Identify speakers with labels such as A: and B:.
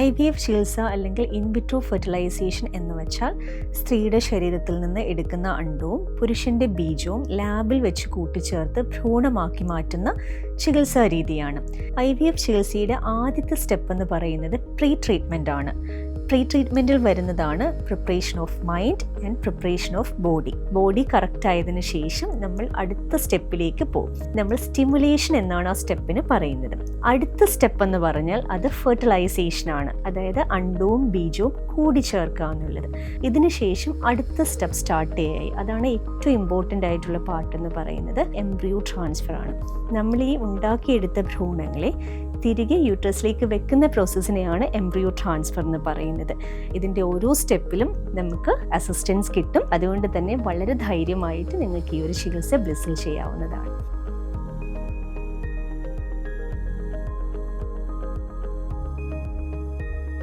A: IVF ചികിത്സ അല്ലെങ്കിൽ in vitro fertilisation എന്ന് വെച്ചാൽ സ്ത്രീയുടെ ശരീരത്തിൽ നിന്ന് എടുക്കുന്ന അണ്ടവും പുരുഷൻ്റെ ബീജവും ലാബിൽ വെച്ച് കൂട്ടിച്ചേർത്ത് ഭ്രൂണമാക്കി മാറ്റുന്ന ചികിത്സാ രീതിയാണ്. IVF ചികിത്സയുടെ ആദ്യത്തെ സ്റ്റെപ്പ് എന്ന് പറയുന്നത് പ്രീ ട്രീറ്റ്മെൻ്റ് ആണ്. പ്രീ ട്രീറ്റ്മെൻറ്റിൽ വരുന്നതാണ് preparation of mind and preparation of body. Body correct ആയതിനു ശേഷം നമ്മൾ അടുത്ത സ്റ്റെപ്പിലേക്ക് പോകും. നമ്മൾ സ്റ്റിമുലേഷൻ എന്നാണ് ആ സ്റ്റെപ്പിന് പറയുന്നത്. അടുത്ത സ്റ്റെപ്പ് എന്ന് പറഞ്ഞാൽ അത് ഫെർട്ടിലൈസേഷൻ ആണ്, അതായത് അണ്ടവും ബീജവും കൂടിച്ചേർക്കുക എന്നുള്ളത്. ഇതിന് ശേഷം അടുത്ത സ്റ്റെപ്പ് സ്റ്റാർട്ട് ചെയ്യായി. അതാണ് ഏറ്റവും ഇമ്പോർട്ടൻ്റ് ആയിട്ടുള്ള പാർട്ട് എന്ന് പറയുന്നത് എംബ്രിയോ ട്രാൻസ്ഫർ ആണ്. നമ്മൾ ഈ ഉണ്ടാക്കിയെടുത്ത ഭ്രൂണങ്ങളെ തിരികെ യൂട്രസിലേക്ക് വെക്കുന്ന പ്രോസസ്സിനെയാണ് എംബ്രിയോ ട്രാൻസ്ഫർ എന്ന് പറയുന്നത്. ഇതിൻ്റെ ഓരോ സ്റ്റെപ്പിലും നമുക്ക് അസിസ്റ്റൻസ് കിട്ടും. അതുകൊണ്ട് തന്നെ വളരെ ധൈര്യമായിട്ട് നിങ്ങൾക്ക് ഈ ഒരു ചികിത്സ ബ്ലിസ്സിൽ ചെയ്യാവുന്നതാണ്.